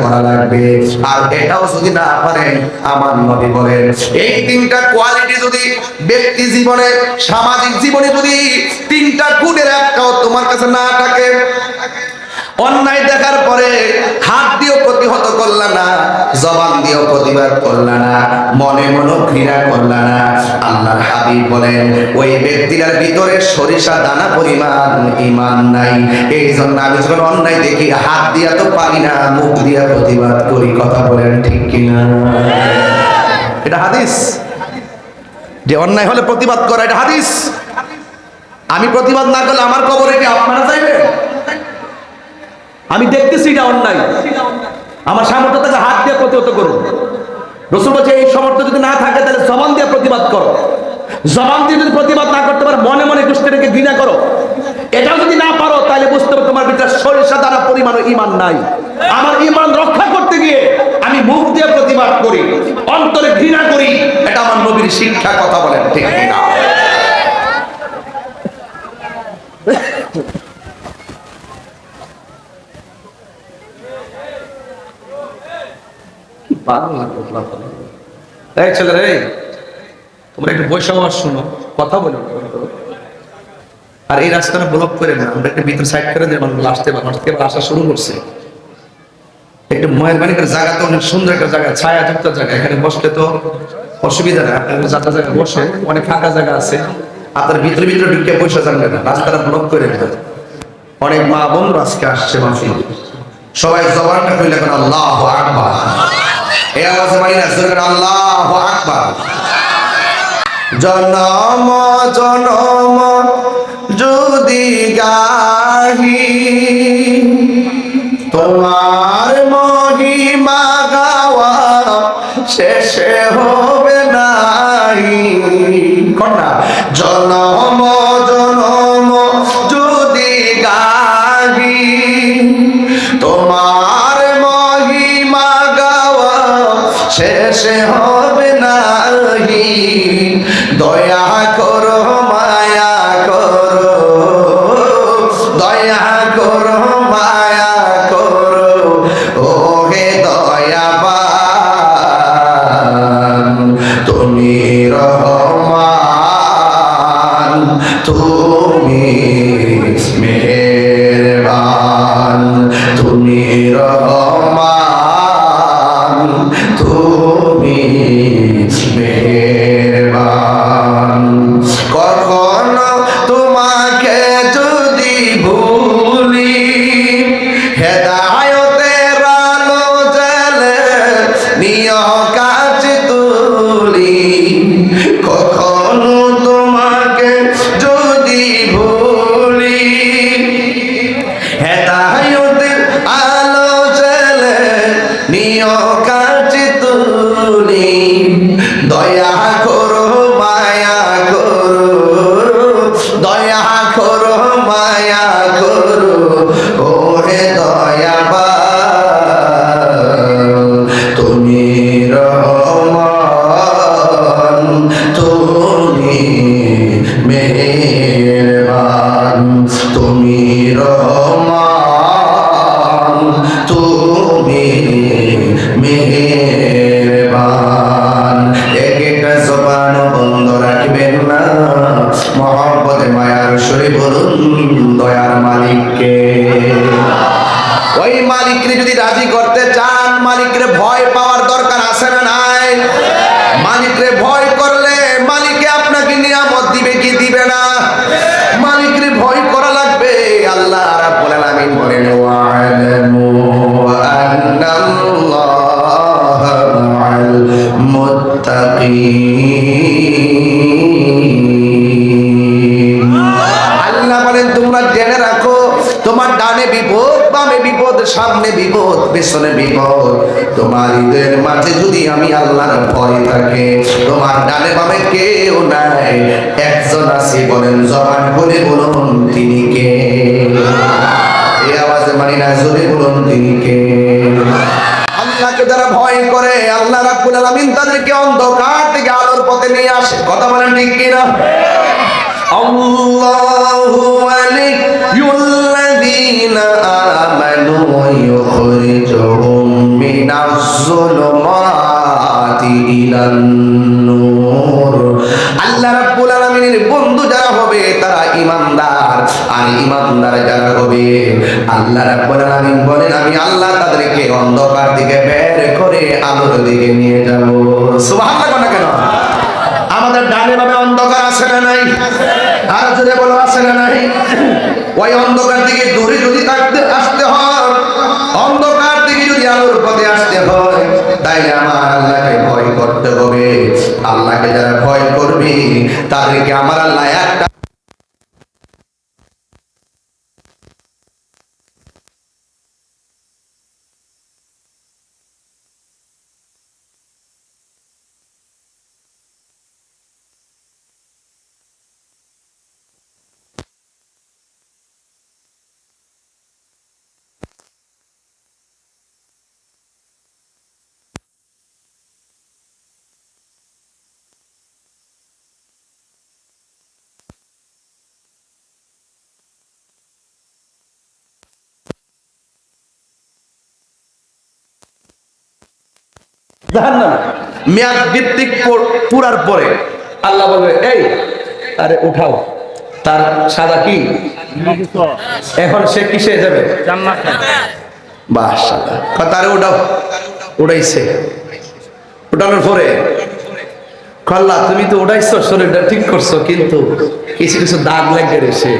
করা লাগবে। আর এটাও যদি না পারেন, আমার নবী বলেন এই তিনটা কোয়ালিটি যদি ব্যক্তি জীবনে, সামাজিক জীবনে যদি তিনটা গুণের একটাও তোমার কাছে না থাকে, অন্যায় দেখার পরে হাত দিয়েও প্রতিহত করলা না, জবান দিয়েও প্রতিবাদ করলা না, মনে মনে ঘৃণা করলা না, আল্লাহর হাবিব বলেন ওই ব্যক্তির ভিতরে সরিষা দানা পরিমাণ ঈমান নাই। এই জন্য আমি যখন অন্যায় দেখি হাত দিয়া তো পারি না, মুখ দিয়া প্রতিবাদ করি। কথা বলেন ঠিক কিনা? এটা হাদিস, যে অন্যায় হলে প্রতিবাদ করা, এটা হাদিস। আমি প্রতিবাদ না করলে আমার কবরে কি আপনারা যাইবেন? আমি দেখতেছি এটা অন্যায়, আমার সামর্থ্য থেকে হাত দিয়ে প্রতিহত করো। রাসূল বলেছে এই সামর্থ্য যদি না থাকে তাহলে জবান দিয়ে প্রতিবাদ করো। জবান দিয়ে যদি প্রতিবাদ না করতে পারো, মনে মনে দুষ্টেরকে ঘৃণা করো। এটাও যদি না পারো তাহলে বুঝতে হবে তোমার ভিতরে সরিষা দানা পরিমাণ ঈমান নাই। আমার ঈমান রক্ষা করতে গিয়ে আমি মুখ দিয়ে প্রতিবাদ করি, অন্তরে ঘৃণা করি, এটা আমার নবীর শিক্ষা। কথা বলেন ঠিক কিনা? এই ছেলেরা, তোমরা একটু বসে আমার শোনো, কথা বলো। আর এই রাস্তাটা ব্লক করে না, আমরা একটু ভিতর সাইড করে দিয়ে মানুষ আসতে আসা শুরু করছে। একটু মেহরবানি করে, জায়গাটা অনেক সুন্দর একটা জায়গা, ছায়াযুক্ত জায়গা, এখানে বসলে তো অসুবিধা নেই। আপনার যাত্রা জায়গায় বসে, অনেক ফাঁকা জায়গা আছে, আপনার ভিতরে ভিতরে ঢুকে বসে যান না, রাস্তাটা ব্লক করে দেবেন। অনেক মা বোনরা আজকে আসছে মাহফিল, সবাই জবানটা খুলে এখন আল্লাহু আকবার, এই আওয়াজে মানি না, জোরে করে আল্লাহু আকবার। জনম জনম যদি গাহি তোমার মহিমা গাওয়া শেষে হবে নাই। কন্যা জনম জনম যদি গাহি তোমার মহিমা গাওয়া শেষে হবে নাই। দয়া করো মায়া করো, দয়া করো মায়া করো, ও হে দয়াবান তুমি রহমান, তুমি মেহেরবান, তুমি রহমান, তুমি মেহেরবান। কখনো তোমাকে যদি ভুলি, হেদায়েতের আলো জ্বেলে নিয় কাছে তুলি। কখনো তোমাকে যদি ভুলি, হেদায়েতের আলো জ্বেলে নিয় কাছে তুলি। দয়া করো মায়া করো, দয়া করো মায়া করো, ও হে দয়াবান তুমি রহমান, তুমি মেহেরবান, তুমি রহমান, তুমি মেহেরবান। একটা জবান বন্ধ রাখবেন না, মহব্বতে মায়ার সরে বলুন দয়ার মালিককে। ওই মালিককে যদি রাজি করতে চান, মালিকরে ভয় পাওয়ার দরকার আছে না নাই? মালিকরে ভয় করলে মালিকে আপনাকে নিয়ামত দিবে কি দিবে না? মালিকরে ভয় করা লাগবে। আল্লাহ রাব্বুল আলামিন বলেন ওয়া'লামু আন্নাল্লাহা মা'আল মুত্তাকিন। আল্লাহ বলেন তোমরা জেনে রাখো, তোমার ডানে বিপদ, বামে বিপদ, সামনে বিপদ, পেছনে বিপদ, তোমার হৃদয়ের মাঝে যদি আমি আল্লাহর ভয় থাকে, তোমার ডানে বামে কেউ নাই, একজন আছে। বলেন জবান খুলে বলুন তিনি কে? এই আওয়াজে মানি না, জোরে বলুন তিনি কে? আল্লাহকে যারা ভয় করে, আল্লাহ রাব্বুল আলামিন তাদেরকে অন্ধকার থেকে আলোর পথে নিয়ে আসে। কথা বলেন ঠিক কিনা? আল্লাহু ওয়ালিয়ুল্লাযীনা আমানু ওয়া ইউখরিজুহুম মিনাজ-যুলুমাতি ইলান-নূর। আল্লাহ রাব্বুল আলামিনের বন্ধু যারা হবে তারা ঈমানদার, আর ঈমানদার যারা হবে আল্লাহ রাব্বুল আলামিন বলেন আমি আল্লাহ তাদেরকে অন্ধকার দিকে বের করে আলোর দিকে নিয়ে যাব। সুবহানাল্লাহ কেন? আমাদের ডানে বামে অন্ধকার আছে না নাই? আর যদি বলো আছে না নাই? ওই অন্ধকার দিকে দূরে যদি আসতে হয়, অন্ধকার দিকে যদি আলোর পথে আসতে হয়, তাইলে আমার আল্লাহকে ভয় করতে হবে। আল্লাহকে যারা ভয় করবে তাদেরকে আমার আল্লাহ একটা জাহান্নাম মেয়াদ ভিত্তিক পুরার পরে আল্লাহ বলবে এই আরে উঠাও, তার সাদা কি এখন সে কিসে যাবে? জান্নাতে। মাশাআল্লাহ, তারে উঠাও, উঠাইছে। উঠানোর পরে আল্লাহ তুমি তো উঠাইছো, শরীরটা ঠিক করছো, কিন্তু কিছু কিছু দাগ লেগে রয়েছে।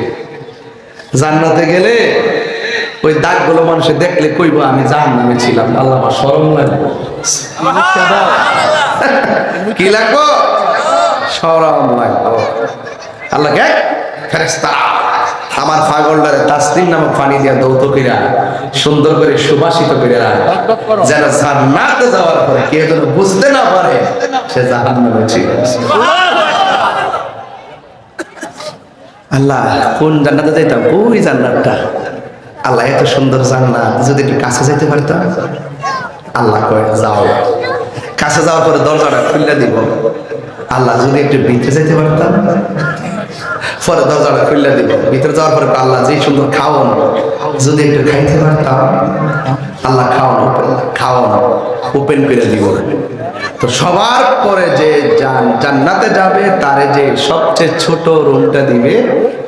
জান্নাতে গেলে ওই দাগগুলো মানুষে দেখলে কইব আমি জাহান্নামে ছিলাম। আল্লাহ আমার শরম লাগবে। কি লাগবো? শরম লাগবো। আল্লাহকে ফেরেশতারা আমার পাগলটারে তাসলিম নামক পানি দিয়া দৌত কইরা সুন্দর করে সুবাসিত কইরা যেন জান্নাতে যাওয়ার পরে কেউ যেন বুঝতে না পারে সে জাহান্নামে ছিল। আল্লাহ কোন জান্নাতে যাইতাম? ওই জান্নাতটা। আল্লাহ এত সুন্দর জান্নাত, যদি একটু কাছে যাইতে পারতাম। আল্লাহ কয় যাও। কাছে যাওয়ার পরে দরজাটা খুলে দিব। আল্লাহ যদি একটু ভিতরে যাইতে পারতাম, পরে দরজাটা খুলে দিব। ভিতরে যাওয়ার পরে আল্লাহ যে সুন্দর খাওয়ান, যদি একটু খাইতে পারতাম। আল্লাহ খাওয়ান ওপেন করে দিব। তো সবার পরে যে জান্নাতে যাবে তারে যে সবচেয়ে ছোট রুমটা দিবে,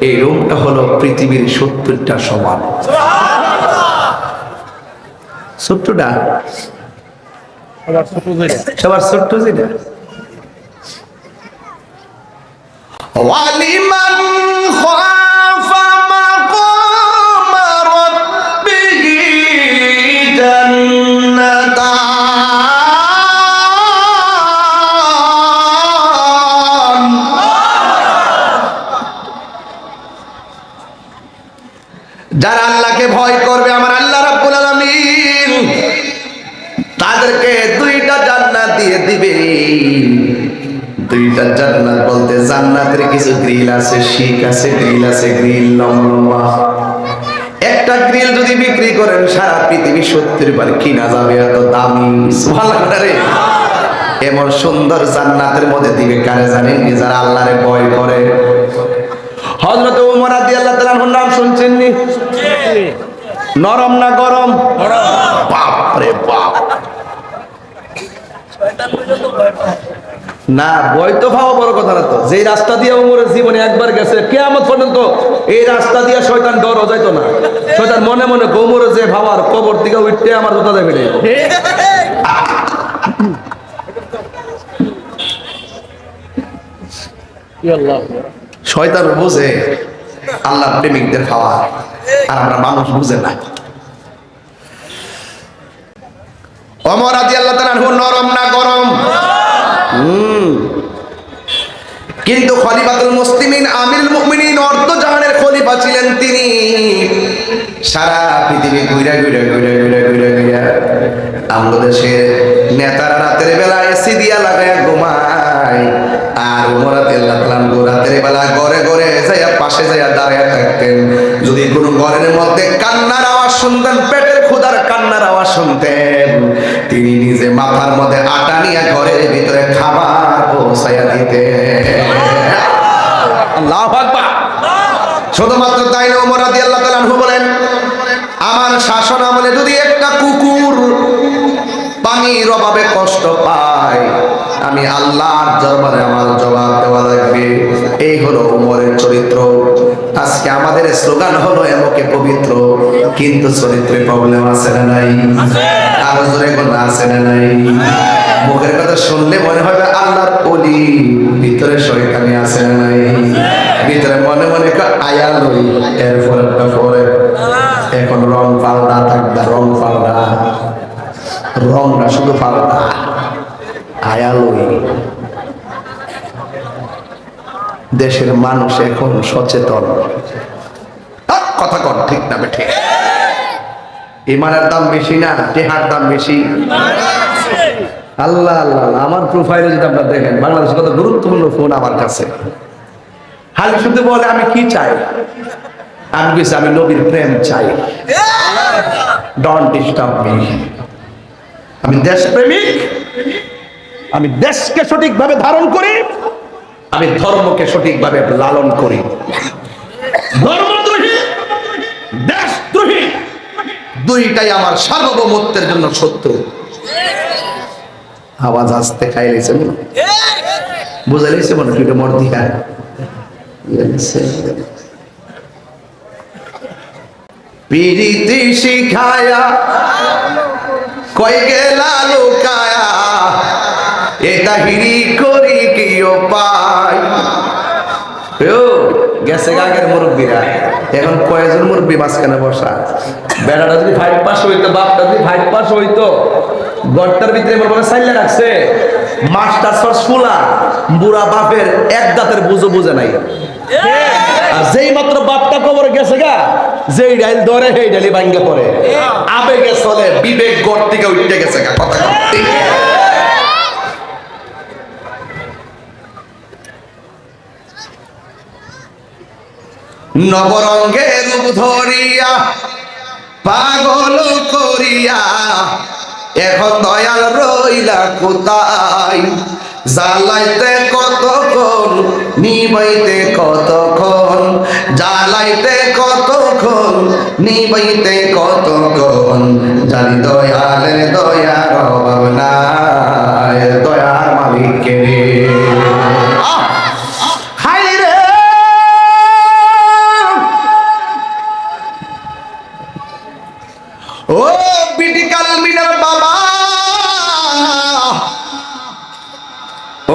এই রুমটা হলো পৃথিবীর 70টা সমান। ছোট্টটা সবার ছোট্ট যেটা। ওয়ালিমান খাফা মাকাম রাব্বিহি জান্নাতান। যারা আল্লাহকে ভয় করবে আমার আল্লাহ রাব্বুল আলামিন তাদেরকে দুইটা জান্নাত দিয়ে দিবে। দুইটা জান্নাত বলতে জান্নাতের কিছু গ্রিল আছে, শিক আছে, গ্রিল আছে, গ্রিল লম্বা। একটা গ্রিল যদি বিক্রি করেন সারা পৃথিবী 70 বার কিনা যাবে, এত দামি। সুবহানাল্লাহ রে। এমন সুন্দর জান্নাতের মধ্যে দিবে কারে জানেন? যারা আল্লাহরে ভয় করে। হযরত ওমর রাদিয়াল্লাহু তাআলা আনহুর নাম শুনছেন নি? নরম না গরম? বাপ রে বাপ। না ভয় তো পাওয়া বড় কথা না। তো যে রাস্তা দিয়ে ওমরের জীবনে একবার গেছে, কিয়ামত পর্যন্ত এই রাস্তা দিয়ে শয়তান ডরও যাইতো না। শয়তান মনে মনে ওমরে যে ভাবার কবর থেকে উঠতে আমার জুতা দেবে না। শয়তান বুঝে আল্লাহর প্রেমিকদের খাওয়া, আর আমরা মানুষ বুঝে না। ওমর রাদিয়াল্লাহু তাআলা আনহু নরম না গরম? কিন্তু খলিফাতুল মুসলিমিন আমিরুল মুমিনিন অর্ধ জাহানের খলিফা ছিলেন তিনি। সারা পৃথিবী ঘুরে ঘুরে ঘুরে ঘুরে ঘুরে ঘুরে আমাদের দেশের নেতারা রাতের বেলা এসি দিয়া লাগায় ঘুমায়, আর ওমর রাদিয়াল্লাহু তাআলা রাতের বেলা ঘরে ঘরে যাইয়া পাশে যাইয়া দাঁড়ায় থাকতেন। যদি কোনো ঘরের মধ্যে কান্নার আওয়াজ শুনতেন, পেটের ক্ষুধার কান্নার আওয়াজ শুনতেন, তিনি নিজে মাথার মধ্যে আটা নিয়ে ঘরের ভিতরে খাবার পৌঁছাইয়া দিতেন। আল্লাহু আকবার। শুধুমাত্র তাই না, ওমর রাদিয়াল্লাহু তাআলা আনহু বলেন আমার শাসন আমলে যদি একটা কুকুর পানি অভাবে কষ্ট পাই, আমি আল্লাহর দরবারে আমার জবাব দেওয়া লাগবে। এই হলো উমরের চরিত্র। আজকে আমাদের স্লোগান হলো এমকে পবিত্র, কিন্তু চরিত্রে প্রবলেম আছে না নাই? আরো জোরে কোনো আছে না নাই? মুখের কথা শুনলে মনে হবে আল্লাহর ওলি, ভিতরে শয়তানি আছে না নাই? ভিতরে মনে মনে আয়া লই, এরপর একটা পরে এখন রং পাল্টা থাকবে, রং পাল্টা, রংটা শুধু পাল্টা, আয়া লই। দেশের মানুষ এখন সচেতন, কথা কন ঠিক না বেঠে? ইমানের দাম বেশি না টেহার দাম বেশি? আল্লাহ আল্লাহ, আমার প্রোফাইলে যদি আপনারা দেখেন, বাংলাদেশের কত গুরুত্বপূর্ণ ফোন আমার কাছে। হালি শুধু বলে আমি কি চাই, আমি কিছু, আমি নবীর প্রেম চাই, ডোন্ট ডিস্টার্ব মি। আমি দেশপ্রেমিক, আমি দেশকে সঠিকভাবে ধারণ করি, আমি ধর্মকে সঠিকভাবে লালন করি। ধর্মদ্রোহী, দেশদ্রোহী দুইটাই আমার সার্বভৌমত্বের জন্য শত্রু। আওয়াজ আসতে খাইলেছে, বুঝা লেছে মনে দুইটা মর দিয়া পিরিতি শিখায়া কই গেলা লুকায়া, এটা হিরি করি কি পাই। গেছে আগের মুরব্বীরা, এখন কয়েকজন মুরব্বী মাঝখানে বসা। বেড়াটা যদি 5 পাস হইতো, বাপটা যদি 5 পাস হইতো, গড়টার ভিতরে মনে সাইলে রাখছে মাস্টার সর ফুলা, বুড়া বাপের এক দাঁতের বুঝো বুঝে নাই। আর যেই মাত্র বাপটা কবরে গেছে গা, যেই ডাইল ধরে সেই ডাইলি ভাঙ্গে পড়ে, আবেগে চলে, বিবেক গড় থেকে উঠে গেছে গা। কথা নবরঙ্গে রূপ ধরিয়া পাগল করিয়া, এখন দয়াল রইলা কোথায়? জ্বালাইতে কতক্ষণ, নিবাইতে কতক্ষণ, জ্বালাইতে কতক্ষণ, নিবাইতে কতক্ষণ, জানি দয়ালের দয়ার অভাব নাই, দয়ার মালিককে ও বিটিকাল মিনার বাবা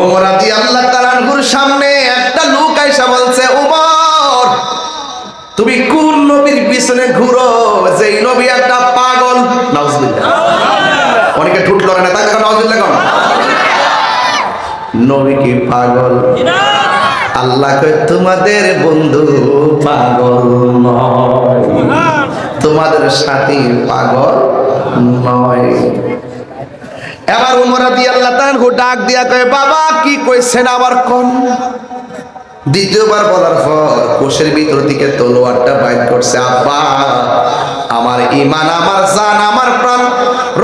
ওমর রাদিয়াল্লাহু তাআলা আনহুর সামনে একটা লোক আইসা বলছে, ওমর তুমি কোন নবীর পিছনে ঘুরো? যেই নবী একটা পাগল। নাউজুবিল্লাহ। অনেকে ঠুট লড়ে না, তাই নাউজুবিল্লাহ কোন নবী কি পাগল? আল্লাহ কয় তোমাদের বন্ধু পাগল নয়, তোমাদের সাথী পাগল নয়। এবার উমর রাদিয়াল্লাহু তাআলা ডাক দিয়া কয়, বাবা কি কইছেন আবার কোন? দ্বিতীয়বার বলার পর কোষের ভিতর থেকে তলোয়ারটা বাইর করছে। আব্বা, আমার ঈমান, আমার জান, আমার প্রাণ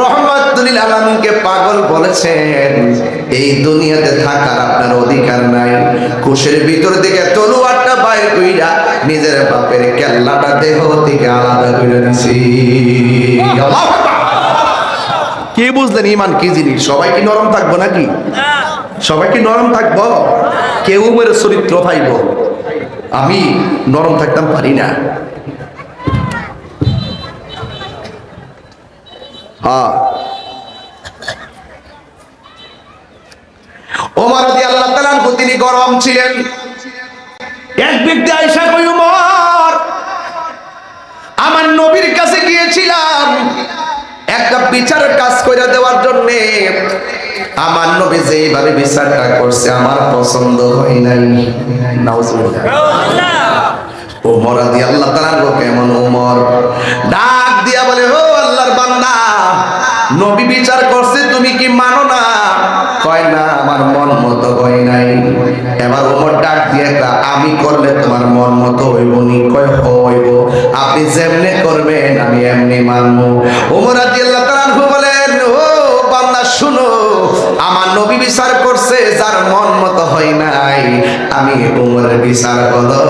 রহমাতুল লিল আলামিনকে পাগল বলেছেন, এই দুনিয়াতে থাকার আপনার অধিকার নাই। কোষের ভিতর থেকে তলোয়ারটা বাইর কইরা নিজের বাপের কেল্লাটা দেহ থেকে আলাদা করে দিছি। আল্লাহু আকবার। কি বুঝলেন ঈমান কি জিনিস? সবাই কি নরম থাকবো নাকি? সবাই কি নরম থাকবো? কেউ মেরে চরিত্র পাইব, আমি নরম থাকতাম পারি না। ওমর রাদিয়াল্লাহু তাআলা আনহু তিনি গরম ছিলেন। এক ব্যক্তি আয়েশা কই, ওমর আমার নবীর কাছে গিয়েছিলাম একটা বিচারের কাজ করে দেওয়ার জন্য, আমার নবী যেইভাবে বিচারটা করছে আমার পছন্দ হয় নাই। নাউজুবিল্লাহ। ওমর রাদিয়াল্লাহু তাআলা কেমন ওমর ডাক দিয়া বলে, ও আল্লাহর বান্দা, নবী বিচার করছে তুমি কি মানো না? কয় না, আমার মন মতো হয় নাই। এবার ওমর ডাক দিয়ে, আমি করলে তোমার মন মতো হইব নি? কয় হইব, আপনি যেমনে করবেন আমি এমনি মানবো। ওমর রাদিয়াল্লাহু তাআলা বলেন, ও বান্দা শুনো, আমার নবী বিচার করছে, যার মন মতো হয় নাই, আমি উমরের বিচার হলো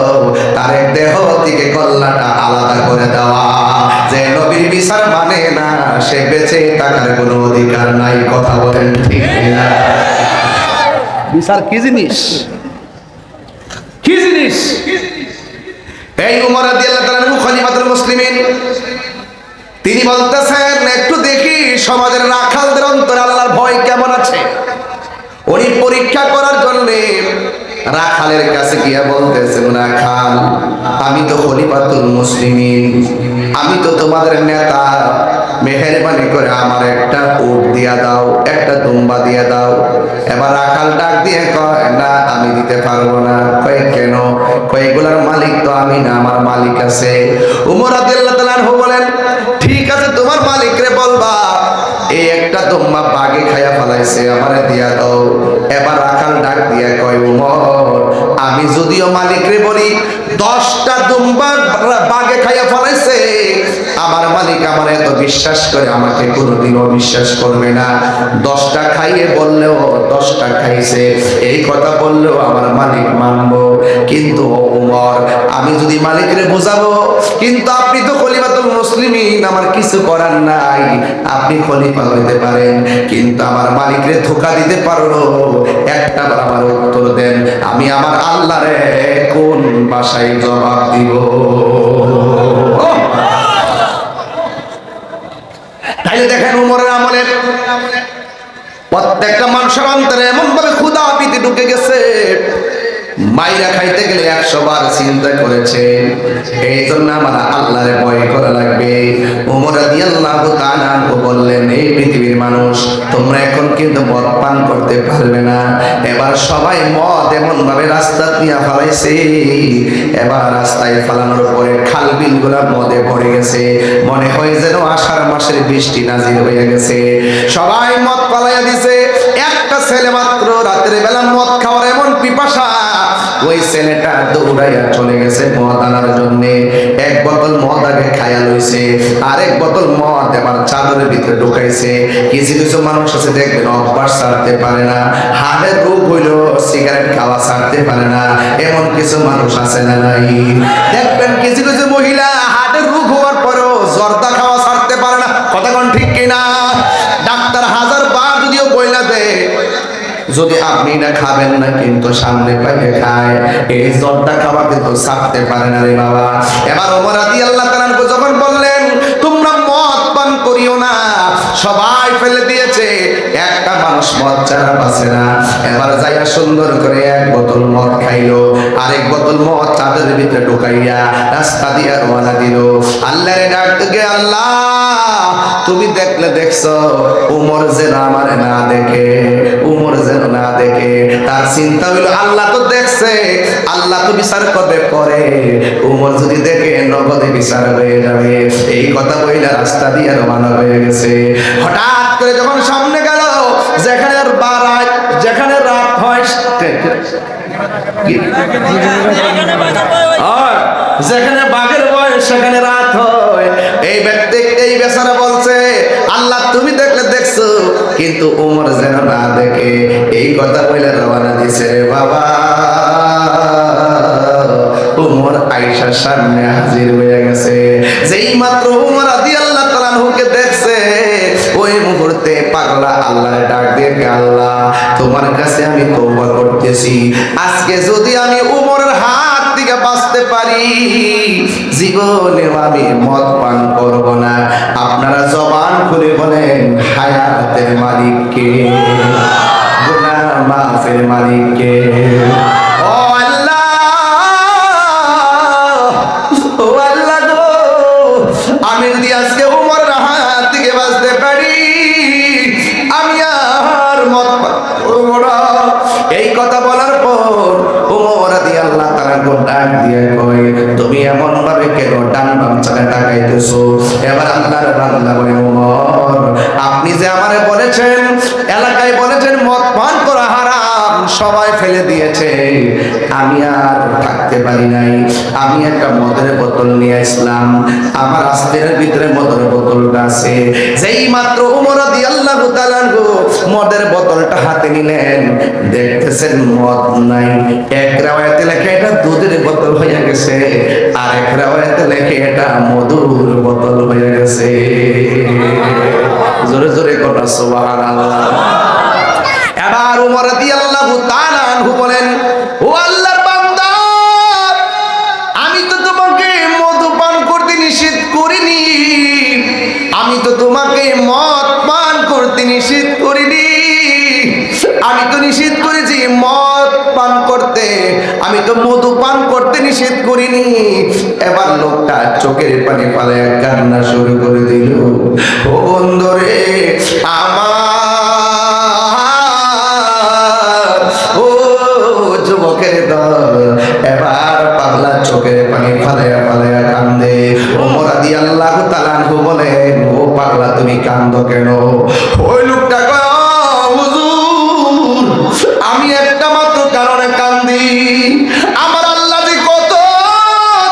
তার দেহ থেকে কল্লাটা আলাদা করে দেওয়া। যে নবীর বিচার মানে না, সে বেঁচে থাকার কোনো অধিকার নাই। কথা বলেন ঠিক না? বিচার কি জিনিস? কি জিনিস? এই উমর রাদিয়াল্লাহু তাআলা খলিফাতুল মুসলিমিন, তিনি বলতেছেন একটু দেখি সমাজের রাখালদের অন্তরে আল্লাহর ভয় কেমন আছে। উনি পরীক্ষা করার জন্য রাখালের কাছে গিয়া বলতেছেন, রাখাল, আমি তো খলিফাতুল মুসলিমিন, আমি তো তোমাদের নেতা, মেহেরবানি করে আমার একটা উট দিয়া দাও, একটা দুম্বা দিয়া দাও। এবার রাখাল ডাক দিয়ে কয়, না আমি দিতে পারবো না। কয় কেন? কয় এগুলার মালিক তো আমি না, আমার মালিক আছে। উমর রাদিয়াল্লাহু তাআলা আনহু বলেন, ঠিক আছে তোমার মালিকরে বলবা এই একটা দুম্বা বাঘে খাইয়া ফেলাইছে, আমারে দিয়া দাও। এবার রাখাল ডাক দিয়া কয়, উমর, আমি যদিও মালিকরে বলি 10টা দুম্বা বাঘে খাইয়া ফেলাইছে, আমার মালিক আমার এত বিশ্বাস করে আমাকে কোনোদিনও বিশ্বাস করবে না। 10টা খাইয়ে বললেও 10টা খাইছে এই কথা বললেও আমার মালিক মানবো। কিন্তু উমর, আমি যদি মালিকরে বোঝাবো, কিন্তু আপনি তো খলিফাতুল মুসলিমিন, আমার কিছু করার নাই। আপনি খলিফা হইতে পারেন, কিন্তু আমার মালিকরে ধোঁকা দিতে পারো। একটা বার আমার উত্তর দেন, আমি আমার আল্লাহরে কোন ভাষায় জবাব দিব? তাইলে দেখেন উমরের আমলে প্রত্যেকটা মানুষের অন্তরে এমন ভাবে ক্ষুধা পিতে ঢুকে গেছে, মাইরা খাইতে গেলে 100 বার চিন্তা করেছে। এই জন্য আমার আল্লাহরে ভয় করা লাগবে। ওমর রাদিয়াল্লাহু তাআলা আনহু বললেন, এই পৃথিবীর মানুষ, তোমরা এখন কিন্তু মদ পান করতে পারবে না। এবার সবাই মদ এমন ভাবে রাস্তা দিয়ে ফেলাইছে, এবার রাস্তায় ফেলানোর পরে খাল বিলগুলা মদে ভরে গেছে, মনে হয় যেন আষাঢ় মাসের বৃষ্টি নাজিল হয়ে গেছে। সবাই মদ পালাইয়া দিছে। একটা ছেলে মাত্র রাতের বেলা মদ খাওয়ার এমন পিপাসা, ওই ছেলেটা দৌড়াইয়া চলে গেছে মদ আনার জন্য। 1 বোতল মদ আগে খাইয়া লইছে, আর 1 বোতল মদ এবার চাদরের ভিতরে ঢুকাইছে। কিছু কিছু মানুষ আছে দেখবেন অভ্যাস ছাড়তে পারে না, হাড়ের রোগ হইলো সিগারেট খাওয়া ছাড়তে পারে না, এমন কিছু মানুষ আছে না নাই? দেখবেন কিছু কিছু মহিলা হাড়ের রোগ হওয়ার পরেও জর্দা খাওয়া ছাড়তে পারে না। কথা কোন ঠিক কিনা? ডাক্তার 1000 বার যদিও বইলা দেয়, যদি আপনি না খাবেন না কিন্তু সামনে পাইলে খায়, এই জর্দা খাওয়া কিন্তু ছাড়তে পারে না রে বাবা। এবার ওমর রাদিয়াল্লাহু তাআলা যখন বললেন তোমরা মদ পান করিও না, সবাই ফেলে দিয়েছে, একটা মানুষ মদ ছাড়া বাঁচে না। এবার যাইয়া সুন্দর করে 1 বোতল মদ খাইলো, আর 1 বোতল মদ চাদরের ভিতরে ঢুকাইয়া রাস্তা দিয়ে রওনা দিল। আল্লাহরে ডাক দিয়ে, আল্লাহ তুমি দেখলে দেখছো, উমর যেন আমার না দেখে, উমর যেন না দেখে। তার চিন্তা হইলো আল্লাহ তো দেখছে, আল্লাহ তো বিচার করবে পরে, উমর যদি দেখে নগদে বিচার হয়ে যাবে। এই কথা বইলা রাস্তা দিয়ে রওনা হয়ে গেছে। হঠাৎ করে যখন সামনে গেল, যেখানে যেখানে রাত হয়, যেখানে বাঘের বয়স সেখানে রাত হয়। এই ব্যক্তি, এই বেচারা বলছে, আল্লাহ তুমি দেখলে দেখছো, কিন্তু উমর যেন না দেখে। এই কথা বলে রওনা দিছে রে বাবা। উমর আয়েশার সামনে হাজির হয়ে গেছে। যেই মাত্র উমর রাদিয়াল্লাহু তাআলা আনহুকে দেখছে, ওই মুহূর্তে পাগলা আল্লাহরে ডাক দিয়ে, আল্লাহ তোমার কাছে আমি তওবা করতেছি, আজকে যদি আমি উমরের হাত থেকে বাঁচতে পারি, জীবনে আমি মদ পান করব না। আপনারা জবান খুলে বলেন, হায়াতের মালিক কে? গুনাহ মাফের মালিক কে? ও আল্লাহ, ও আল্লাহ গো, আমি যদি আজকে উমরের হাত থেকে বাঁচতে পারি, আমি আর মদ পান করব না। এই কথা বলার পর উমর রাদিয়াল্লাহু তাআলা ডাক দিয়ে কয়, তুমি এমন ভাবে কেন ডান বাম চালে তাকাইতেছো? এবার আল্লাহর বান্দা বলে, উমর আপনি যে আমারে বলেছেন, এলাকায় বলেছেন মদ পান করা হারাম, সবাই ফেলে দিয়েছে, আমি আর থাকতে পারি নাই। আমি একটা মদের বোতল নিয়ে আসলাম, আমার আস্তের ভিতরে মদের বোতলটা আছে। যেই মাত্র ওমর রাদিয়াল্লাহু তাআলা মদের বোতলটা হাতে নিলেন, দেখতেছেন মদ নাই। এক রাওয়ায়াতে লেখে এটা দুধের বোতল হয়ে গেছে, আর এক রাওয়ায়াতে লেখে এটা মধুর বোতল হয়ে গেছে। জোরে জোরে কথা সুবহানাল্লাহ। এবার ওমর রাদিয়াল্লাহু তাআলা আনহু বলেন, ও আল্লাহর বান্দা, আমি তো তোমাকে মদ পান করতে নিষেধ করিনি, আমি তো তোমাকে মদ পান করতে নিষেধ করিনি, আমি তো নিষেধ করেছি মদ পান করতে, আমি তো মধু পান করতে নিষেধ করিনি। এবার লোকটা চোখের পানি ফালায় কান্না শুরু করে দিল। ও বন্ধুরে আমার, ও যুবকের দল, এবার পাগলা চোখের পানি ফালায়া ফালায়া কান্দে। ওমর রাদিয়াল্লাহু তাআলা আনহু বলেন, ও পাগলা তুমি কান্দো কেন? ওই লোকটা কয়, হুজুর আমি একটা মাত্র কারণে কান্দি, আমার আল্লাহ যে কত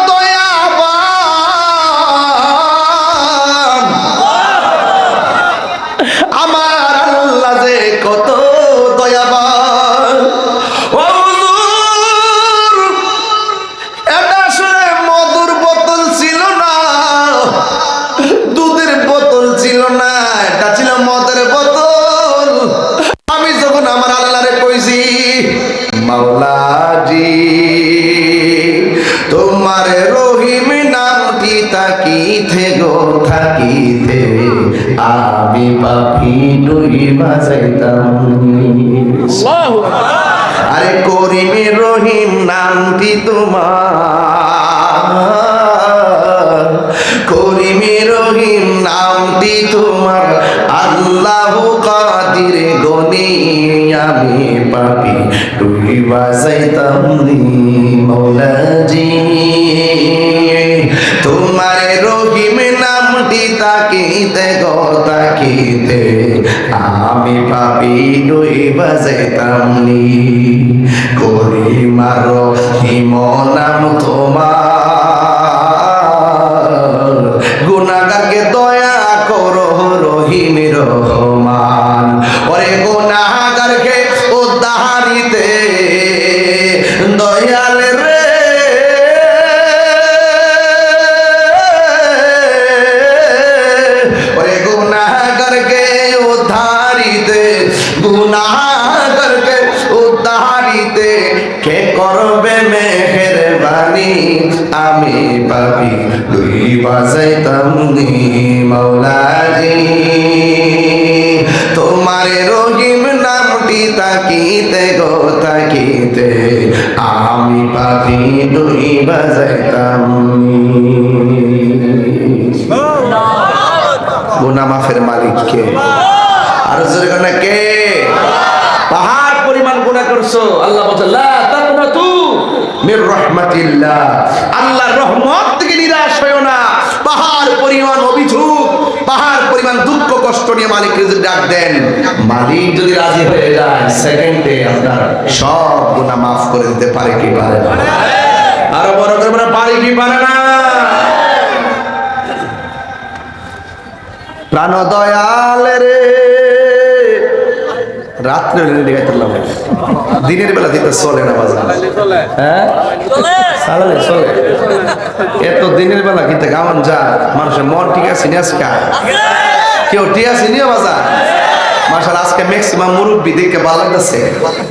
দয়াবান, আমার আল্লাহ যে কত দয়াবান। ও হুজুর, এটা আসলে মধুর বোতল ছিল না, দুধের বোতল ছিল না, এটা ছিল মদের বোতল। আমি যখন আমার আল্লাহরে কইছি, মাওলাজি তোমার রহিম নামটি তাকিতে গো থাকিতে, আমি পাপি ডুইবা যাইতাম। আরে করিম রহিম নামটি তোমার, করিম রহিম নামটি তোমার, আল্লাহ কাদির গনি আমি পাপি ডুইবা যাইতাম নি। মৌলাজি তোমার রহিম নামটি তাকিতে গো তাকিতে, আমি পাপি ডুইবা যাইতাম নি। করিম রহিম নাম তোমার, গুনাহগারকে দয়া করো রহিম রহমান। ওরে গুনাহগারকে উদ্ধারিতে দয়াল রে, ওরে গুনাহগারকে উদ্ধারিতে, গুনাহগারকে উদ্ধারিতে কে করবে মেহেরবানি, আমি পাপি ডুইবা যাইতাম নি। মাওলাজি তোমার রহিম নামটি তাকিতে গো তাকিতে, আমি পাপি ডুইবা যাইতাম নি। গুনাহ মাফের মালিক কে? আর জোরে কোনা কে? পাহাড় পরিমাণ গুনাহ করছো, আল্লাহ বলেন লা তাকনাতু মির রাহমাতিল্লাহ, আল্লাহর রহমত থেকে নিরাশ হয়ো না। পাহাড় পরিমাণ অভিযোগ, পাহাড় পরিমাণ দুঃখ কষ্ট নিয়ে মালিককে যদি ডাক দেন, মালিক যদি রাজি হয়ে যায়, সেকেন্ডে আপনার সব গুনাহ মাফ করে দিতে পারে কি পারে না? আরো বড় করে বলা, পারে কি পারে না? প্রাণ দয়াল রে, রাত্রে দিনের বেলা দিতে চলে না বাজার, হ্যাঁ চলে। এত দিনের বেলা কিন্তু কেমন যায় মানুষের মন ঠিক আছে আজকা, কেউ ঠিক আছে নিয়ে বাজার। মাশাআল্লাহ আজকে ম্যাক্সিমাম মুরব্বী দেখে ভালো লাগতেছে।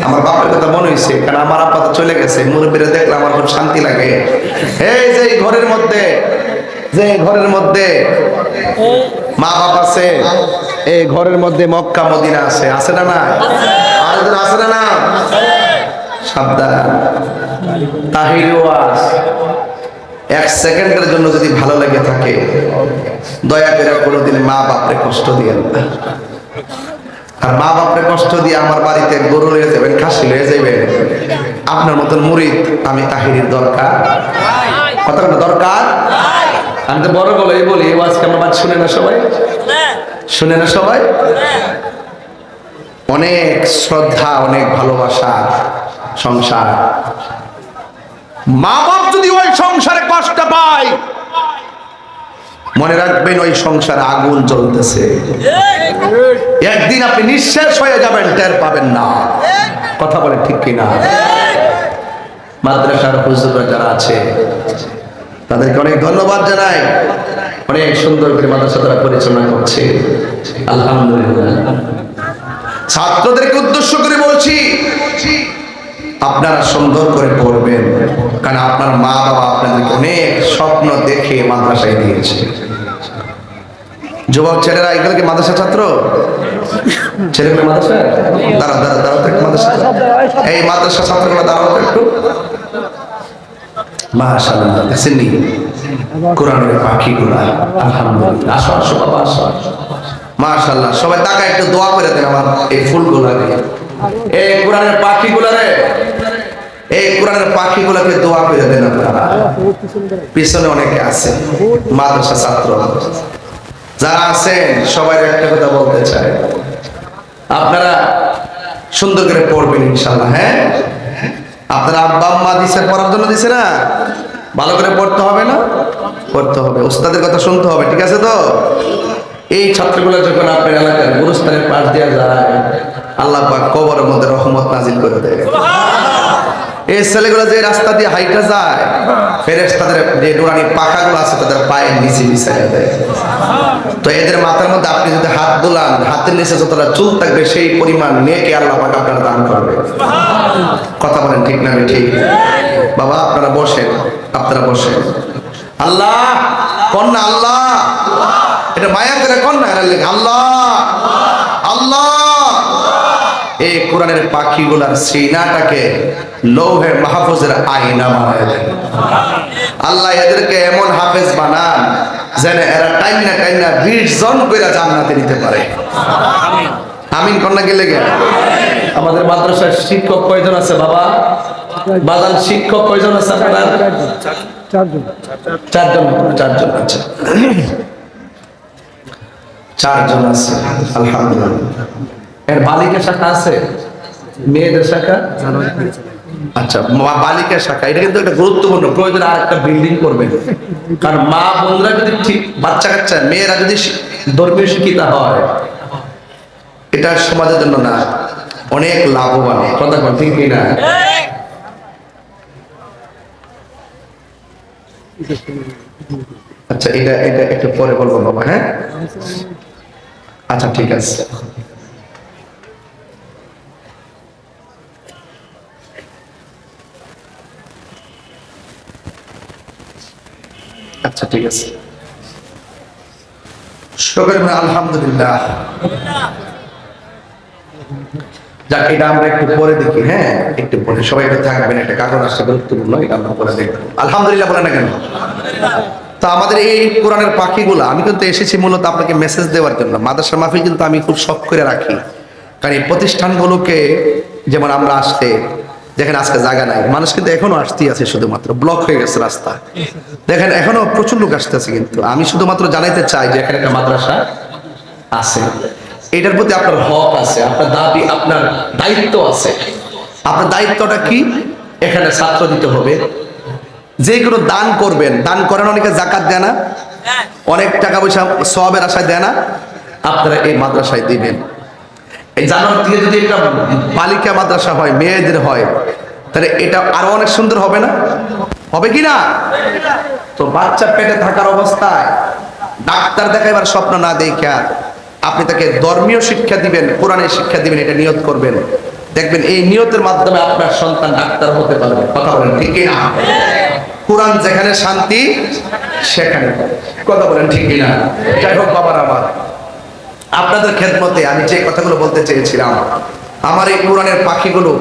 আমার বাপের কথা মনে হয়েছে, কারণ আমার আব্বা তো চলে গেছে, মুরব্বীরা দেখলে আমার খুব শান্তি লাগে। এই যে ঘরের মধ্যে, যে ঘরের মধ্যে মা বাপ আছে, এই ঘরের মধ্যে মক্কা মদিনা আছে, আছে না না? আরেকজন আছে না না? সাবধান, তাহির ওয়াজ এক সেকেন্ডের জন্য যদি ভালো লেগে থাকে, দয়া করে কোনোদিন মা বাপরে কষ্ট দিয়েন না। আর মা বাপরে কষ্ট দিয়ে আমার বাড়িতে গরু লয়ে যাবেন, খাসি লয়ে যাবেন, আপনার মতন মুরিদ আমি তাহিরের দরকার, কতটা দরকার? আমি তো বড় গলায় বলি, ওয়াজ কেমন বাদ শুনে না সবাই? শুনে না সবাই? অনেক শ্রদ্ধা, অনেক ভালোবাসার সংসার। মা বাপ যদি ওই সংসারে কষ্ট পায়, মনে রাখবেন ওই সংসারে আগুন জ্বলতেছে। একদিন আপনি নিঃশেষ হয়ে যাবেন, টের পাবেন না। কথা বলে ঠিক কিনা? মাদ্রাসার হুজুররা যারা আছে তাদেরকে অনেক ধন্যবাদ জানাই। অনেক সুন্দর করে মাদ্রাসা তারা পরিচালনা করছে, আলহামদুলিল্লাহ। ছাত্রদেরকে উদ্দেশ্য করে বলছি, আপনারা সুন্দর করে পড়বেন, কারণ আপনার মা বাবা আপনাদেরকে অনেক স্বপ্ন দেখে মাদ্রাসায় দিয়েছে। যুবক ছেলেরা, এগুলো কি মাদ্রাসা ছাত্র? ছেলেগুলো মাদ্রাসা, দাঁড়াও দাঁড়াও দাঁড়াও একটু, মাদ্রাসা, এই মাদ্রাসা ছাত্রগুলো দাঁড়াও একটু। মাশাআল্লাহ, দেখছেন কোরআনের পাখিগুলা, আলহামদুলিল্লাহ। আসো আসো বাবা, আসো। মাশাআল্লাহ, সবাই তাকায় একটু দোয়া করে দেন আমার এই ফুলগুলাকে, এই কোরআনের পাখিগুলারে, এই কোরআনের পাখিগুলাকে দোয়া করে দেন আপনারা। পিছনে অনেকে আছে মাদ্রাসা ছাত্র, যারা আছেন সবাই একটা কথা বলতে চাই, আপনারা সুন্দর করে পড়বেন ইনশাআল্লাহ। হ্যাঁ, আপনারা আব্বা আম্মা দিছে পড়ার জন্য, দিছে না? ভালো করে পড়তে হবে না? পড়তে হবে, উস্তাদের কথা শুনতে হবে, ঠিক আছে তো? এই ছাত্রগুলো যখন আপনার এলাকার গুরুস্থানের পাশ দিয়ে যায়, আল্লাহ পাক কবরের মধ্যে রহমত নাজিল করে দেয়। এই ছেলেগুলো যে রাস্তা দিয়ে হাইটা যায়, ফেরেশতাদের যে নুরানি পাখাগুলো আছে তাদের পায়ের নিচে বিছাইয়া দেয়। তো এদের মাথার মধ্যে আপনি যদি হাত বুলান, হাতের নিচে যতটা চুল থাকবে সেই পরিমাণ নেকি আল্লাহ পাক আপনারা দান করবে। কথা বলেন ঠিক না? ঠিক বাবা, আপনারা বসেন, আপনারা বসেন। আল্লাহ কন্যা, আল্লাহ, এটা মায়া করে কন্যা, আল্লাহ আল্লাহ। এই কোরআনের পাখিগুলার সিনাটাকে লৌহে মাহফুজের আয়না বানায় দেন আল্লাহ। এদেরকে এমন হাফেজ বানান যেন এরা টাইনা টাইনা 20 জন করে জান্নাতে নিতে পারে। আমিন কন্যা গেলে গে। আমাদের মাদ্রাসার শিক্ষক কয়জন আছে বাবা? বাজান শিক্ষক কয়জন আছে আপনার? চারজন। চারজন আছে, চারজন আছে, আলহামদুলিল্লাহ। এর বালিকা শাখা আছে, মেয়েদের শাখা? আচ্ছা, বালিকা শাখা, এটা কিন্তু একটা গুরুত্বপূর্ণ। প্রয়োজন আর একটা বিল্ডিং করবেন, কারণ মা বোনরা যদি ঠিক, বাচ্চা কাচ্চা মেয়েরা যদি ধর্মীয় শিক্ষিতা হয়, এটা সমাজের জন্য না অনেক লাভবান। কথা বল ঠিক না? আচ্ছা, এটা এটা একটু পরে বলবো বাবা। হ্যাঁ, আচ্ছা ঠিক আছে। আচ্ছা ঠিক আছে, আলহামদুলিল্লাহ। যাক, এটা আমরা একটু পরে দেখি। হ্যাঁ, একটু পরে সবাই একটু থাকবেন, একটা কাগজ আসছে গুরুত্বপূর্ণ, এটা আমরা পরে দেখবো। আলহামদুলিল্লাহ বলে না কেন? তো আমাদের এই কোরআনের পাখিগুলো, আমি কিন্তু এসেছি মূলত আপনাকে মেসেজ দেওয়ার জন্য। মাদ্রাসা মাহফিল কিন্তু আমি খুব শখ করে রাখি, কারণ এই প্রতিষ্ঠানগুলোকে, যেমন আমরা আসতে দেখেন আজকে জায়গা নাই, মানুষ কিন্তু এখনো আসতেই আছে, শুধুমাত্র ব্লক হয়ে গেছে রাস্তা। দেখেন এখনো প্রচুর লোক আসতেছে, কিন্তু আমি শুধুমাত্র জানাইতে চাই যে এখানে একটা মাদ্রাসা আছে, এটার প্রতি আপনার হক আছে, আপনার দাবি, আপনার দায়িত্ব আছে। আপনার দায়িত্বটা কি? এখানে ছাত্র দিতে হবে। যে কোনো দান করবেন, দান করেন, অনেকে যাকাত দেয় না, অনেক টাকা পয়সা সওয়াবের আশায় দেয় না, আপনারা এই মাদ্রাসায় দিবেন। এই জানুয়ারি থেকে যদি একটা বালিকা মাদ্রাসা হয়, মেয়েদের হয়, তাহলে এটা আরো অনেক সুন্দর হবে না? হবে কি না? তো বাচ্চা পেটে থাকার অবস্থায় ডাক্তার দেখাইবার স্বপ্ন না দেখা আপনি তাকে ধর্মীয় শিক্ষা দিবেন, কোরআনের শিক্ষা দিবেন, এটা নিয়ত করবেন। দেখবেন এই নিয়তের মাধ্যমে আপনার সন্তান ডাক্তার হতে পারবে। কথা বলেন ঠিক না? কোরআন যেখানে শান্তি সেখানে। কথা বলেন ঠিক না? যাই হোক বাবার, আমার আপনাদের খেদমতে আমি যে কথাগুলো বলতে চেয়েছিলাম, আমার এই কোরআনের পাখিগুলো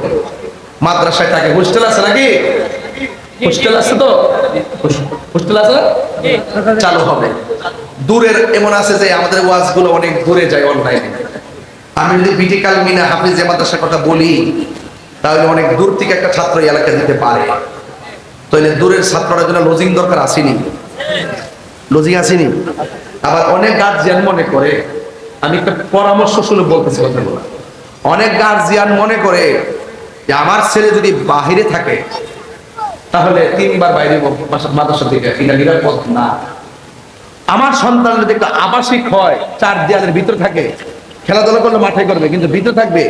মাদ্রাসায় থাকে। হোস্টেল আছে নাকি? হোস্টেল আছে তো? হোস্টেল আছে, চালু হবে। দূরের এমন আছে যে আমাদের ওয়াজগুলো অনেক দূরে যায় অনলাইনে। আমি যদি বিটিকাল মিনা হাফিজ মাদ্রাসার কথা বলি, তাহলে অনেক দূর থেকে একটা ছাত্র এই এলাকায় দিতে পারে। তাহলে দূরের ছাত্ররা জন্য লজিং দরকার আসেনি, লজিং আসেনি। আবার অনেক গার্জিয়ান মনে করে, আমি একটা পরামর্শ শুনে বলতেছি কথাগুলো, অনেক গার্জিয়ান মনে করে যে আমার ছেলে যদি বাহিরে থাকে তাহলে 3 বার বাইরে মাদ্রাসা থেকে, এটা নিরাপদ না। আমার সন্তান যদি একটা আবাসিক হয়, 4 দেয়ালের ভিতরে থাকে, খেলাধুলা করলে মাঠে করবে কিন্তু ভিতরে থাকবে,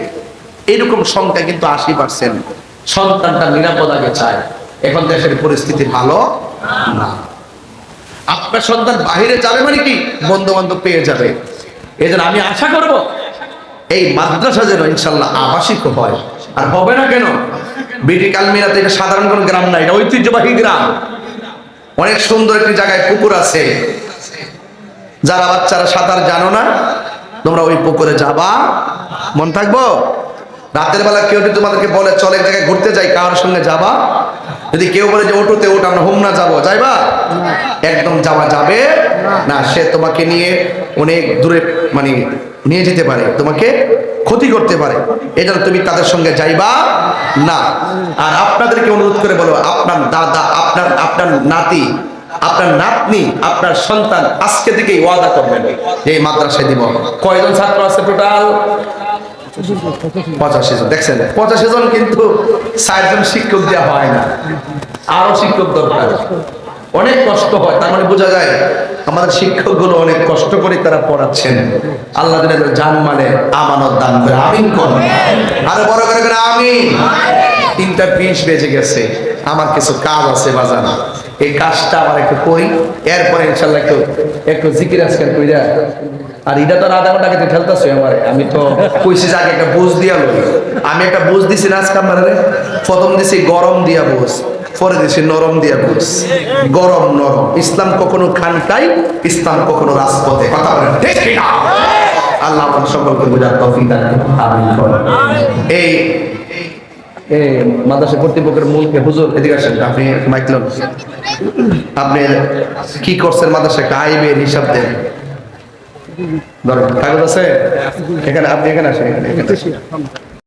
এরকম সংখ্যা কিন্তু 80%। সন্তানটা নিরাপদ আগে চায়। এখন দেশের পরিস্থিতি ভালো না। আপনার সন্তান বাহিরে যাবে মানে কি বন্ধু বান্ধব পেয়ে যাবে। এই জন্য আমি আশা করব এই মাদ্রাসা যেন ইনশাল্লাহ আবাসিক হয়। আর হবে না কেন? বিডি কালমিরা থেকে সাধারণ কোন গ্রাম না, এটা ঐতিহ্যবাহী গ্রাম। অনেক সুন্দর একটি জায়গায় পুকুর আছে। যারা বাচ্চারা সাঁতার জানো না, তোমরা ওই পুকুরে যাবা, মন থাকবো। রাতের বেলা কেউ যদি তোমাদেরকে বলে চল এক জায়গায় ঘুরতে যাই, কার সঙ্গে যাবা? যদি কেউ বলে যে ওটুতে ওঠ, আমরা হোমনা যাবো, যাইবা? একদম যাওয়া যাবে না। সে তোমাকে নিয়ে অনেক দূরে মানে নিয়ে যেতে পারে, তোমাকে ক্ষতি করতে পারে। এই জন্য তুমি তাদের সঙ্গে যাইবা না। আর আপনাদেরকে অনুরোধ করে বলো, আপনার দাদা, আপনার নাতি, আপনার নাতনি, আপনার সন্তান আজকে থেকেই ওয়াদা করবেন যে এই মাদ্রাসায় দিব। কয়জন ছাত্র আছে টোটাল? 85 জন। দেখছেন 85 জন, কিন্তু 4 জন শিক্ষক দেওয়া হয় না, আরো শিক্ষক দরকার। অনেক কষ্ট হয়, তার মানে বোঝা যায় আমাদের শিক্ষকগুলো অনেক কষ্ট করে তারা পড়াচ্ছেন। আল্লাহ যেন জান মানে আমানত দান করে, আমিন করুন। আরো বড় করে করে আমিন। 3:20 বেজে গেছে, আমার কিছু কাজ আছে বাজার, এই কাজটা আমার একটু করি, এরপরে ইনশাল্লাহ একটু জিকির আজকাল করি। আর এটা তো আধা ঘন্টা আগে ঠেলতেছে আমার, আমি তো কইছি যে আগে একটা বুঝ দিয়া লই। আমি একটা বুঝ দিছি না আজকে আমার, প্রথম দিছি গরম দিয়া বুঝ, পরে দিছি নরম দিয়া বুঝ। গরম নরম, ইসলাম কখনো খানকাই, ইসলাম কখনো রাজপথে। কথা বলেন ঠিক কি না? আল্লাহ আমাদের সকলকে বোঝার তৌফিক দান করুন, আমিন করুন। এই মাদ্রাসা কর্তৃপক্ষের মূলকে হুজুর এদিকে আসেন, আপনি মাইক লন। আপনি কি করছেন মাদ্রাসা, একটা আইবের হিসাব দেন। ধরেন কাগজ আছে এখানে, আপনি এখানে আসেন, এখানে